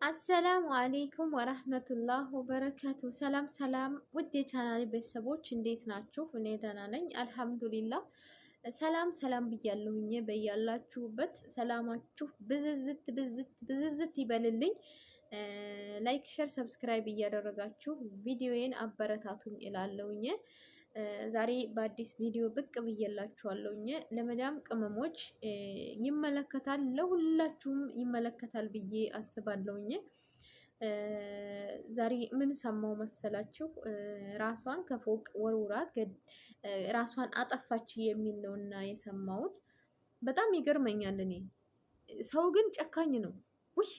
አሰላሙ አሌይኩም ወረህመቱላህ ወበረካቱ። ሰላም ሰላም፣ ውድ የቻናሌ ቤተሰቦች እንዴት ናችሁ? እኔ ደህና ነኝ አልሐምዱሊላህ። ሰላም ሰላም ብያለሁኝ። በያላችሁበት ሰላማችሁ ብዝዝት ብዝት ብዝዝት ይበልልኝ። ላይክ ሸር ሰብስክራይብ እያደረጋችሁ ቪዲዮዬን አበረታቱኝ እላለሁኝ። ዛሬ በአዲስ ቪዲዮ ብቅ ብዬላችኋለሁኝ። ለመዳም ቅመሞች ይመለከታል፣ ለሁላችሁም ይመለከታል ብዬ አስባለሁኝ። ዛሬ ምን ሰማው መሰላችሁ? ራሷን ከፎቅ ወርውራ ራሷን አጠፋች የሚል ነውና የሰማሁት። በጣም ይገርመኛል። እኔ ሰው ግን ጨካኝ ነው። ውይ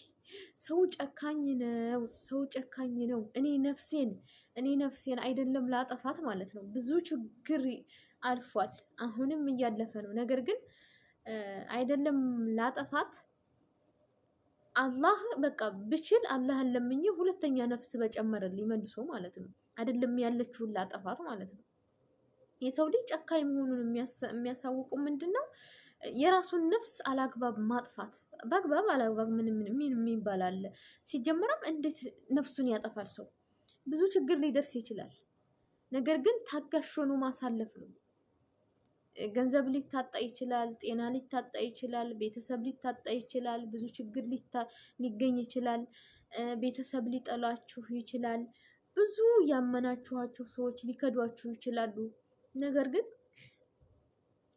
ሰው ጨካኝ ነው። ሰው ጨካኝ ነው። እኔ ነፍሴን አይደለም ላጠፋት ማለት ነው። ብዙ ችግር አልፏል፣ አሁንም እያለፈ ነው። ነገር ግን አይደለም ላጠፋት አላህ በቃ ብችል አላህን ለምኜ ሁለተኛ ነፍስ በጨመረልኝ መልሶ ማለት ነው። አይደለም ያለችውን ላጠፋት ማለት ነው። የሰው ልጅ ጨካኝ መሆኑን የሚያሳውቁ ምንድን ነው? የራሱን ነፍስ አላግባብ ማጥፋት። በአግባብ አላግባብ ምን ይባላል? ሲጀመረም እንዴት ነፍሱን ያጠፋል ሰው? ብዙ ችግር ሊደርስ ይችላል። ነገር ግን ታጋሽ ሆኖ ማሳለፍ ነው። ገንዘብ ሊታጣ ይችላል፣ ጤና ሊታጣ ይችላል፣ ቤተሰብ ሊታጣ ይችላል፣ ብዙ ችግር ሊገኝ ይችላል፣ ቤተሰብ ሊጠላችሁ ይችላል፣ ብዙ ያመናችኋቸው ሰዎች ሊከዷችሁ ይችላሉ። ነገር ግን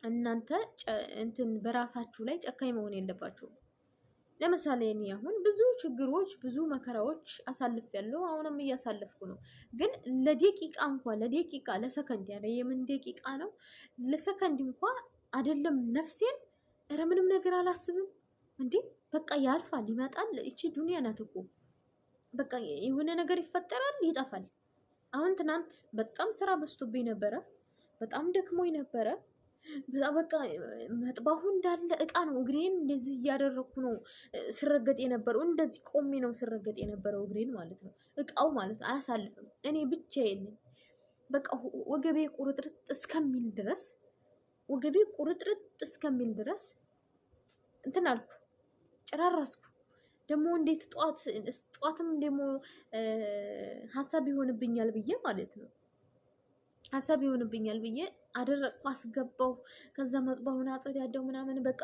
እናንተ በራሳችሁ ላይ ጨካኝ መሆን የለባችሁም። ለምሳሌ እኔ አሁን ብዙ ችግሮች ብዙ መከራዎች አሳልፌያለሁ፣ አሁንም እያሳለፍኩ ነው። ግን ለደቂቃ ለሰከንድ ያለ የምን ደቂቃ ነው? ለሰከንድ እንኳ አይደለም ነፍሴን ኧረ ምንም ነገር አላስብም እንዴ። በቃ ያልፋል፣ ይመጣል። እቺ ዱንያ ናት እኮ። በቃ የሆነ ነገር ይፈጠራል፣ ይጠፋል። አሁን ትናንት በጣም ስራ በዝቶብኝ ነበረ፣ በጣም ደክሞኝ ነበረ። በቃ መጥባሁ እንዳለ እቃ ነው። እግሬን እንደዚህ እያደረኩ ነው ስረገጥ የነበረው፣ እንደዚህ ቆሜ ነው ስረገጥ የነበረው እግሬን ማለት ነው። እቃው ማለት አያሳልፍም። እኔ ብቻዬን በቃ ወገቤ ቁርጥርጥ እስከሚል ድረስ እንትን አልኩ፣ ጨራረስኩ። ደግሞ እንዴት ጠዋትም ደግሞ ሀሳብ ይሆንብኛል ብዬ ማለት ነው ሀሳብ ይሆንብኛል ብዬ አደረቅኩ፣ አስገባው። ከዛ መጥባሁን አጸዳዳው ምናምን። በቃ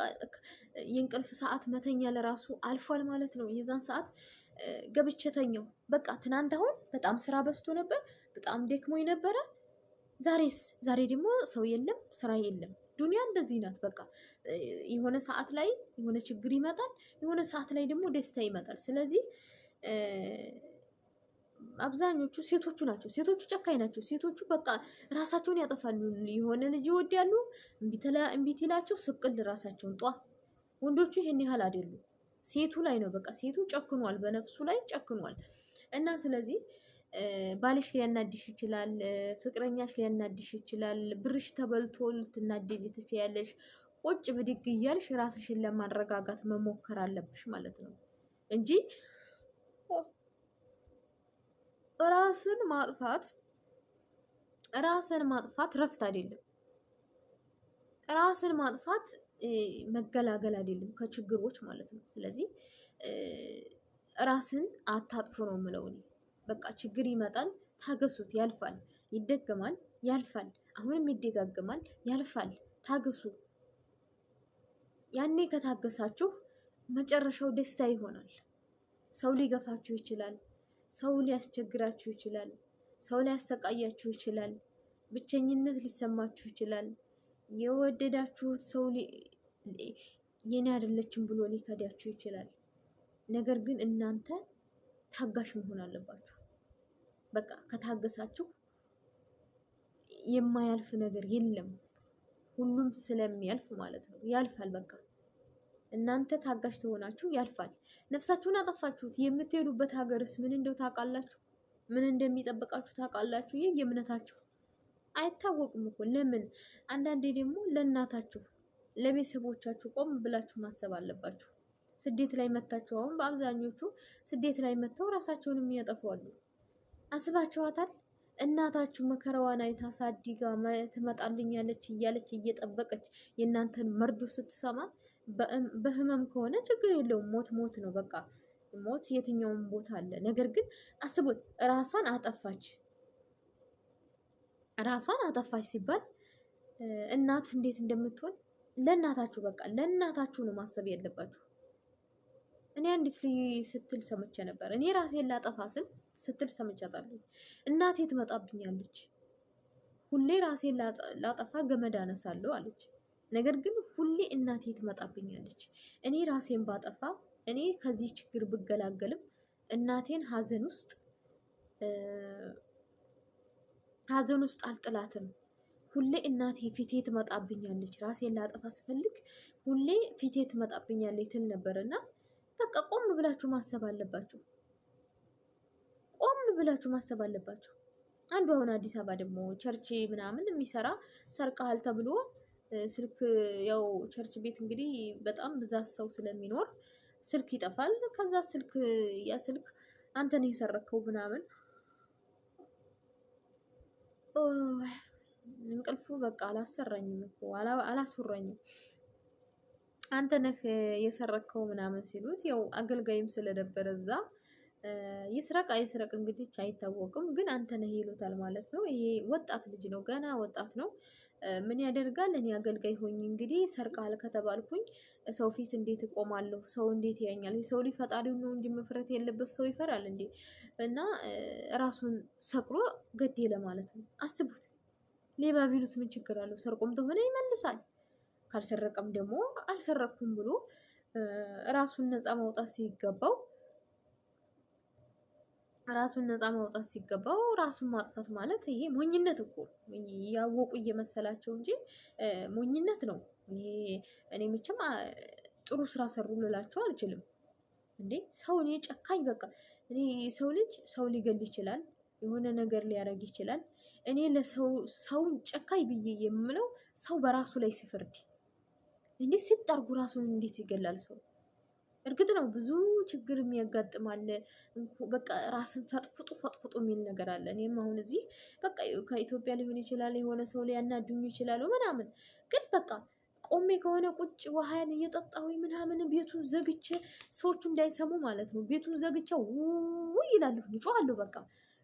የእንቅልፍ ሰዓት መተኛ ለራሱ አልፏል ማለት ነው። የዛን ሰዓት ገብቼ ተኛው። በቃ ትናንት አሁን በጣም ስራ በዝቶ ነበር፣ በጣም ደክሞኝ ነበረ። ዛሬ ደግሞ ሰው የለም፣ ስራ የለም። ዱንያ እንደዚህ ናት። በቃ የሆነ ሰዓት ላይ የሆነ ችግር ይመጣል፣ የሆነ ሰዓት ላይ ደግሞ ደስታ ይመጣል። ስለዚህ አብዛኞቹ ሴቶቹ ናቸው። ሴቶቹ ጨካኝ ናቸው። ሴቶቹ በቃ ራሳቸውን ያጠፋሉ። የሆነ ልጅ ይወዳሉ፣ እምቢት ይላቸው ስቅል ራሳቸውን ጧ። ወንዶቹ ይሄን ያህል አይደሉም። ሴቱ ላይ ነው በቃ። ሴቱ ጨክኗል፣ በነፍሱ ላይ ጨክኗል። እና ስለዚህ ባልሽ ሊያናድሽ ይችላል፣ ፍቅረኛሽ ሊያናድሽ ይችላል። ብርሽ ተበልቶ ልትናደጅ ትችያለሽ። ቁጭ ብድግ እያልሽ ራስሽን ለማረጋጋት መሞከር አለብሽ ማለት ነው እንጂ ራስን ማጥፋት ረፍት አይደለም። ራስን ማጥፋት መገላገል አይደለም ከችግሮች ማለት ነው። ስለዚህ ራስን አታጥፉ ነው የምለው እኔ። በቃ ችግር ይመጣል፣ ታገሱት። ያልፋል፣ ይደገማል፣ ያልፋል፣ አሁንም ይደጋገማል፣ ያልፋል። ታገሱ። ያኔ ከታገሳችሁ መጨረሻው ደስታ ይሆናል። ሰው ሊገፋችሁ ይችላል፣ ሰው ሊያስቸግራችሁ ይችላል፣ ሰው ሊያሰቃያችሁ ይችላል፣ ብቸኝነት ሊሰማችሁ ይችላል። የወደዳችሁት ሰው የኔ አይደለችም ብሎ ሊከዳችሁ ይችላል። ነገር ግን እናንተ ታጋሽ መሆን አለባችሁ። በቃ ከታገሳችሁ የማያልፍ ነገር የለም። ሁሉም ስለሚያልፍ ማለት ነው። ያልፋል በቃ። እናንተ ታጋሽ ትሆናችሁ ያልፋል። ነፍሳችሁን አጠፋችሁት። የምትሄዱበት ሀገርስ ምን እንደው ታውቃላችሁ? ምን እንደሚጠብቃችሁ ታውቃላችሁ? ይህ የእምነታችሁ አይታወቅም እኮ። ለምን? አንዳንዴ ደግሞ ለእናታችሁ ለቤተሰቦቻችሁ ቆም ብላችሁ ማሰብ አለባችሁ። ስደት ላይ መታችሁ፣ አሁን በአብዛኞቹ ስደት ላይ መተው ራሳቸውን የሚያጠፉ አሉ። አስባችኋታል? እናታችሁ መከራዋን አይታ ሳዲጋ ትመጣልኛለች እያለች እየጠበቀች የእናንተን መርዶ ስትሰማ በህመም ከሆነ ችግር የለውም፣ ሞት ነው በቃ። ሞት የትኛውም ቦታ አለ። ነገር ግን አስቡት፣ ራሷን አጠፋች ሲባል እናት እንዴት እንደምትሆን ለእናታችሁ በቃ ለእናታችሁ ነው ማሰብ ያለባችሁ። እኔ አንዲት ልጅ ስትል ሰምቼ ነበር። እኔ ራሴን ላጠፋ ስትል ሰምቻታለሁ። እናቴ ትመጣብኛለች፣ ሁሌ ራሴን ላጠፋ ገመድ አነሳለሁ አለች። ነገር ግን ሁሌ እናቴ ትመጣብኛለች። እኔ ራሴን ባጠፋ እኔ ከዚህ ችግር ብገላገልም እናቴን ሀዘን ውስጥ አልጥላትም። ሁሌ እናቴ ፊቴ ትመጣብኛለች፣ ራሴን ላጠፋ ስፈልግ ሁሌ ፊቴ ትመጣብኛለች ትል ነበር። እና በቃ ቆም ብላችሁ ማሰብ አለባችሁ። አንዱ አሁን አዲስ አበባ ደግሞ ቸርች ምናምን የሚሰራ ሰርቀሃል ተብሎ ስልክ፣ ያው ቸርች ቤት እንግዲህ በጣም ብዛት ሰው ስለሚኖር ስልክ ይጠፋል። ከዛ ያ ስልክ አንተ ነህ የሰረከው ምናምን። እንቅልፉ በቃ አላሰራኝም እኮ አላስወራኝም። አንተ ነህ የሰረከው ምናምን ሲሉት፣ ያው አገልጋይም ስለነበረ እዛ ይስረቅ እንግዲህ አይታወቅም፣ ግን አንተ ነህ ይሉታል ማለት ነው። ይሄ ወጣት ልጅ ነው፣ ገና ወጣት ነው። ምን ያደርጋል? እኔ አገልጋይ ሆኝ እንግዲህ ሰርቃል ከተባልኩኝ ሰው ፊት እንዴት እቆማለሁ? ሰው እንዴት ያኛል? ሰው ልጅ ፈጣሪውን ነው እንጂ መፍረት የለበት ሰው ይፈራል እንዴ? እና ራሱን ሰቅሎ ገደለ ማለት ነው። አስቡት። ሌባ ቢሉት ምን ችግር አለው? ሰርቆም ተሆነ ይመልሳል፣ ካልሰረቀም ደግሞ አልሰረኩም ብሎ ራሱን ነፃ ማውጣት ሲገባው ራሱን ማጥፋት ማለት ይሄ ሞኝነት እኮ፣ ያወቁ እየመሰላቸው እንጂ ሞኝነት ነው ይሄ። እኔ መቼም ጥሩ ስራ ሰሩ ልላቸው አልችልም እንዴ። ሰው እኔ ጨካኝ በቃ እኔ ሰው ልጅ ሰው ሊገል ይችላል፣ የሆነ ነገር ሊያደርግ ይችላል። እኔ ሰውን ጨካኝ ብዬ የምለው ሰው በራሱ ላይ ሲፈርድ እንዴ፣ ሲጠርጉ ራሱን እንዴት ይገላል ሰው? እርግጥ ነው ብዙ ችግር የሚያጋጥማል። በቃ ራስን ፈጥፍጡ የሚል ነገር አለ። እኔም አሁን እዚህ በቃ ከኢትዮጵያ ሊሆን ይችላል፣ የሆነ ሰው ሊያናዱኝ ይችላሉ ምናምን፣ ግን በቃ ቆሜ ከሆነ ቁጭ ውሃን እየጠጣሁኝ ምናምን ቤቱን ዘግቼ ሰዎቹ እንዳይሰሙ ማለት ነው። ቤቱን ዘግቼ ውይ ይላለሁ፣ እጮሃለሁ። በቃ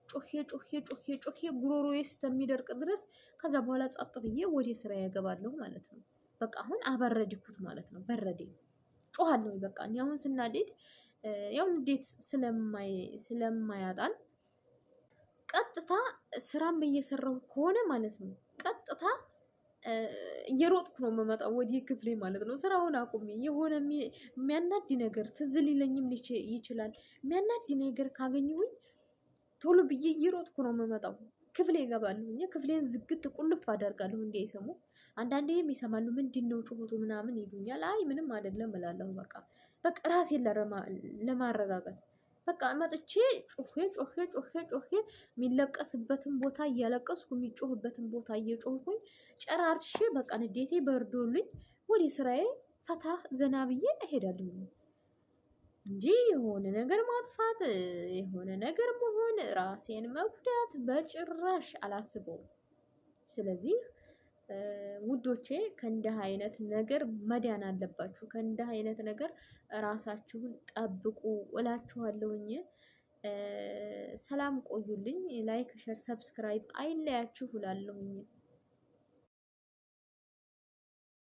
ጮሄ ጉሮሮዬ እስከሚደርቅ ድረስ። ከዛ በኋላ ጸጥ ብዬ ወደ ስራ ያገባለሁ ማለት ነው። በቃ አሁን አበረድኩት ማለት ነው። በረዴ ጮሃለሁ። በቃ እኔ አሁን ስናደድ ያው ንዴት ስለማያጣን ቀጥታ ስራም እየሰራሁ ከሆነ ማለት ነው ቀጥታ እየሮጥኩ ነው የምመጣው ወደ ክፍሌ ማለት ነው። ስራውን አቁሜ የሆነ የሚያናድ ነገር ትዝ ሊለኝም ይችላል። የሚያናድ ነገር ካገኘሁኝ ቶሎ ብዬ እየሮጥኩ ነው የምመጣው። ክፍሌ እገባለሁ። ክፍሌን ዝግት ቁልፍ አደርጋለሁ እንዳይሰሙ። አንዳንዴም ይሰማሉ። ምንድን ነው ጩኸቱ ምናምን ይሉኛል። አይ ምንም አይደለም እላለሁ። በቃ ራሴን ለማረጋጋት በቃ መጥቼ ጮሄ የሚለቀስበትን ቦታ እያለቀስኩ የሚጮህበትን ቦታ እየጮህኩኝ ጨራርሼ በቃ ንዴቴ በርዶልኝ ወደ ስራዬ ፈታ ዘና ብዬ እሄዳለሁ እንጂ የሆነ ነገር ማጥፋት፣ የሆነ ነገር መሆን፣ ራሴን መጉዳት በጭራሽ አላስበውም። ስለዚህ ውዶቼ ከእንዲህ አይነት ነገር መዳን አለባችሁ። ከእንዲህ አይነት ነገር ራሳችሁን ጠብቁ እላችኋለሁኝ። ሰላም ቆዩልኝ። ላይክ፣ ሸር፣ ሰብስክራይብ አይለያችሁ እላለሁኝ።